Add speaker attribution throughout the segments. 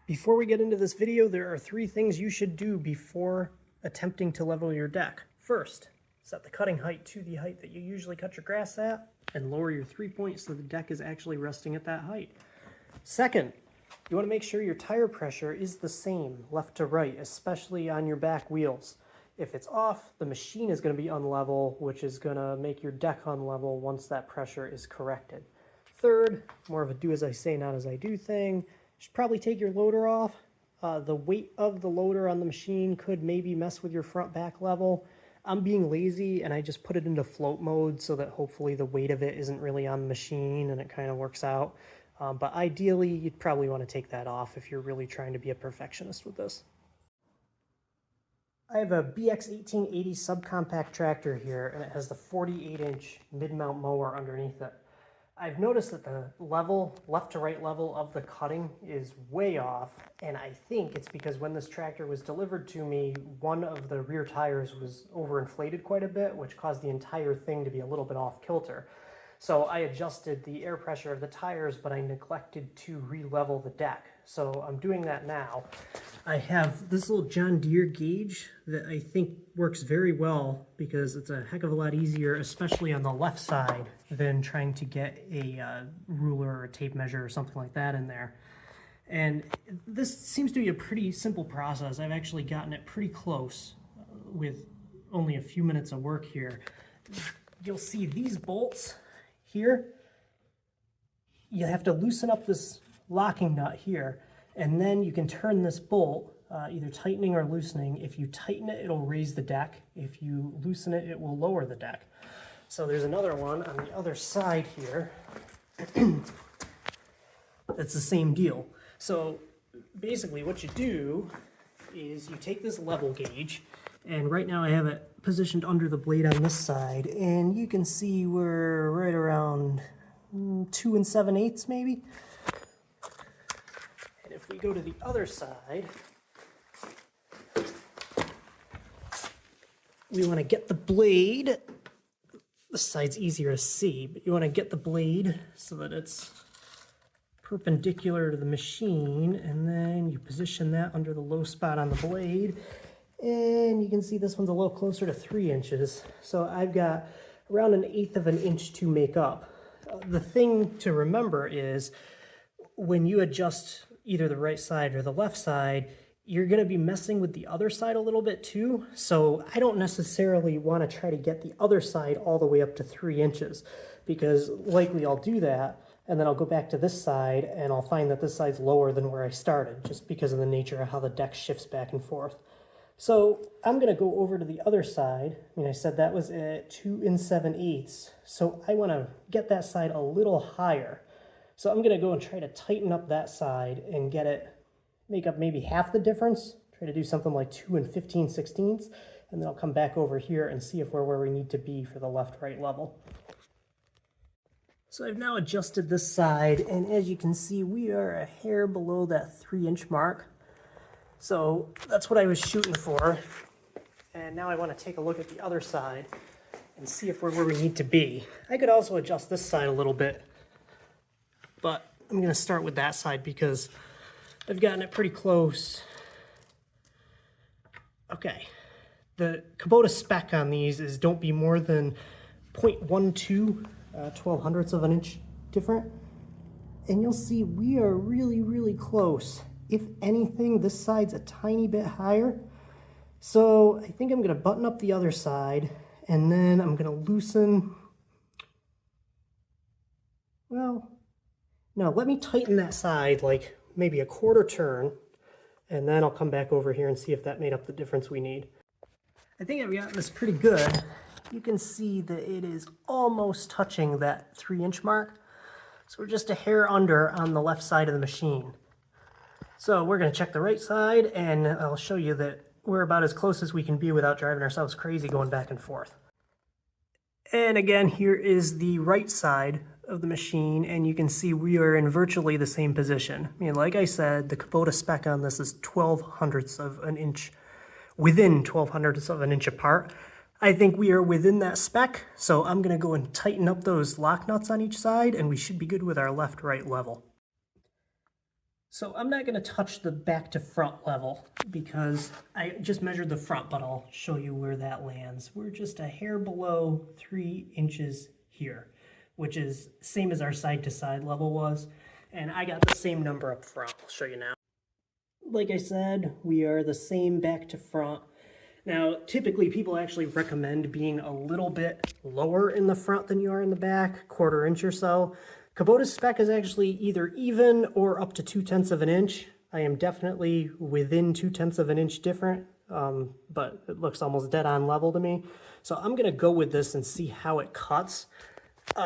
Speaker 1: Before we get into this video, there are 3 things you should do before attempting to level your deck. First, set the cutting height to the height that you usually cut your grass at, and lower your 3 points so the deck is actually resting at that height. Second, you want to make sure your tire pressure is the same left to right, especially on your back wheels. If it's off, the machine is going to be unlevel, which is going to make your deck unlevel once that pressure is corrected. Third, more of a do as I say, not as I do thing. You should probably take your loader off. The weight of the loader on the machine could maybe mess with your front back level. I'm being lazy and I just put it into float mode so that hopefully the weight of it isn't really on the machine and it kind of works out. But ideally, you'd probably want to take that off if you're really trying to be a perfectionist with this. I have a BX1880 subcompact tractor here, and it has the 48-inch mid-mount mower underneath it. I've noticed that the level, left to right level of the cutting is way off, and I think it's because when this tractor was delivered to me, one of the rear tires was overinflated quite a bit, which caused the entire thing to be a little bit off kilter. So I adjusted the air pressure of the tires, but I neglected to re-level the deck. So I'm doing that now. I have this little John Deere gauge that I think works very well because it's a heck of a lot easier, especially on the left side, than trying to get a ruler or a tape measure or something like that in there. And this seems to be a pretty simple process. I've actually gotten it pretty close with only a few minutes of work here. You'll see these bolts here. You have to loosen up this locking nut here, and then you can turn this bolt, either tightening or loosening. If you tighten it, it'll raise the deck. If you loosen it, it will lower the deck. So there's another one on the other side here. It's the same deal. So basically what you do is you take this level gauge, and right now I have it positioned under the blade on this side, and you can see we're right around 2 7/8 maybe. And if we go to the other side, we want to get the blade. This side's easier to see, but you want to get the blade so that it's perpendicular to the machine, and then you position that under the low spot on the blade. And you can see this one's a little closer to 3 inches. So I've got around 1/8 of an inch to make up. The thing to remember is when you adjust either the right side or the left side, you're going to be messing with the other side a little bit too. So I don't necessarily want to try to get the other side all the way up to 3 inches, because likely I'll do that and then I'll go back to this side and I'll find that this side's lower than where I started, just because of the nature of how the deck shifts back and forth. So I'm going to go over to the other side. I mean, I said that was at 2 7/8. So I want to get that side a little higher. So I'm going to go and try to tighten up that side and get it, make up maybe half the difference. Try to do something like 2 15/16. And then I'll come back over here and see if we're where we need to be for the left-right level. So I've now adjusted this side, and as you can see, we are a hair below that 3-inch mark. So that's what I was shooting for. And now I want to take a look at the other side and see if we're where we need to be. I could also adjust this side a little bit, but I'm going to start with that side because I've gotten it pretty close. Okay. The Kubota spec on these is don't be more than 0.12 12/100ths of an inch different. And you'll see we are really, really close. If anything, this side's a tiny bit higher. So I think I'm going to button up the other side, and then I'm going to loosen. Well, no, let me tighten that side like maybe a 1/4 turn, and then I'll come back over here and see if that made up the difference we need. I think I've gotten this pretty good. You can see that it is almost touching that 3-inch mark. So we're just a hair under on the left side of the machine. So we're going to check the right side, and I'll show you that we're about as close as we can be without driving ourselves crazy going back and forth. And again, here is the right side of the machine, and you can see we are in virtually the same position. I mean, like I said, the Kubota spec on this is 12/100ths of an inch, within 12/100ths of an inch apart. I think we are within that spec, so I'm going to go and tighten up those lock nuts on each side, and we should be good with our left-right level. So I'm not going to touch the back to front level because I just measured the front, but I'll show you where that lands. We're just a hair below 3 inches here, which is same as our side to side level was. And I got the same number up front. I'll show you now. Like I said, we are the same back to front. Now, typically people actually recommend being a little bit lower in the front than you are in the back, 1/4 inch or so. Kubota's spec is actually either even or up to 2/10 of an inch. I am definitely within 2/10 of an inch different, but it looks almost dead on level to me. So I'm gonna go with this and see how it cuts.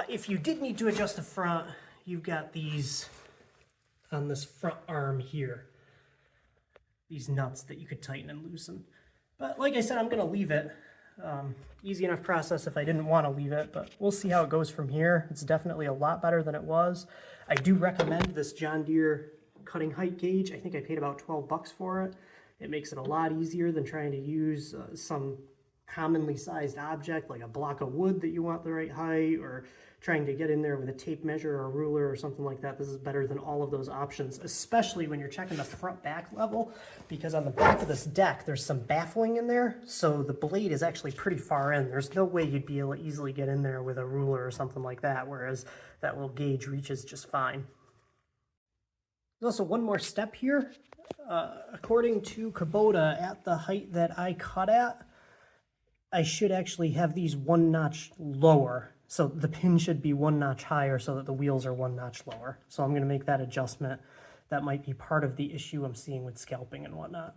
Speaker 1: If you did need to adjust the front, you've got these on this front arm here. These nuts that you could tighten and loosen. But like I said, I'm gonna leave it. Easy enough process if I didn't want to leave it, but we'll see how it goes from here. It's definitely a lot better than it was. I do recommend this John Deere cutting height gauge. I think I paid about 12 bucks for it. It makes it a lot easier than trying to use some commonly sized object like a block of wood that you want the right height, or trying to get in there with a tape measure or a ruler or something like that. This is better than all of those options, especially when you're checking the front back level, because on the back of this deck there's some baffling in there, so the blade is actually pretty far in. There's no way you'd be able to easily get in there with a ruler or something like that, whereas that little gauge reaches just fine. There's also one more step here. According to Kubota, at the height that I cut at, I should actually have these 1 notch lower. So the pin should be 1 notch higher so that the wheels are 1 notch lower. So I'm going to make that adjustment. That might be part of the issue I'm seeing with scalping and whatnot.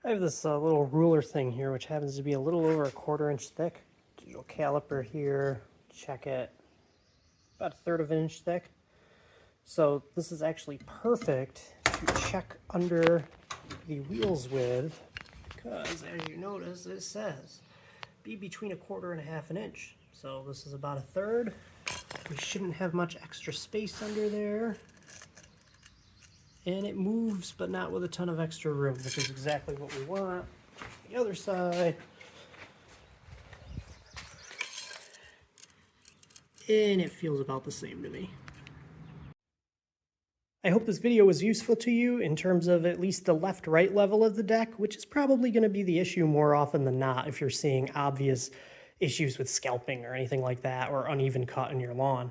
Speaker 1: I have this little ruler thing here, which happens to be a little over 1/4 inch thick. Digital caliper here, check it, about 1/3 of an inch thick. So this is actually perfect to check under the wheels with, because as you notice, it says be between 1/4 and 1/2 inch. So this is about 1/3. We shouldn't have much extra space under there. And it moves, but not with a ton of extra room, which is exactly what we want. The other side. And it feels about the same to me. I hope this video was useful to you in terms of at least the left-right level of the deck, which is probably going to be the issue more often than not if you're seeing obvious issues with scalping or anything like that, or uneven cut in your lawn.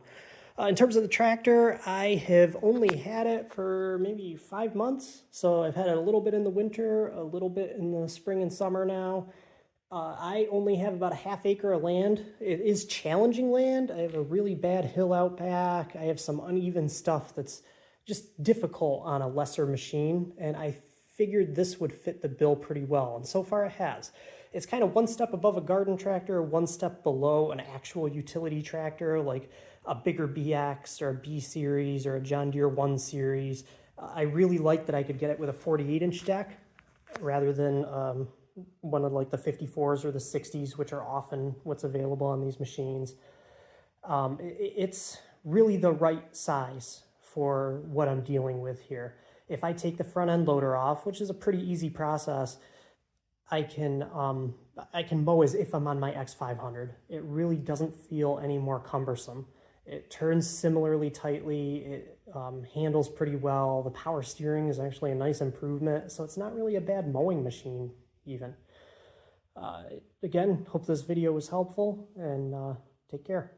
Speaker 1: In terms of the tractor, I have only had it for maybe 5 months. So I've had it a little bit in the winter, a little bit in the spring and summer now. I only have about 1/2 acre of land. It is challenging land. I have a really bad hill out back. I have some uneven stuff that's just difficult on a lesser machine, and I figured this would fit the bill pretty well, and so far it has. It's kind of 1 step above a garden tractor, 1 step below an actual utility tractor like a bigger BX or a B series or a John Deere 1 series. I really like that I could get it with a 48-inch deck rather than one of like the 54s or the 60s, which are often what's available on these machines. It's really the right size for what I'm dealing with here. If I take the front end loader off, which is a pretty easy process, I can mow as if I'm on my X500. It really doesn't feel any more cumbersome. It turns similarly tightly. It handles pretty well. The power steering is actually a nice improvement, so it's not really a bad mowing machine even. Again, hope this video was helpful, and take care.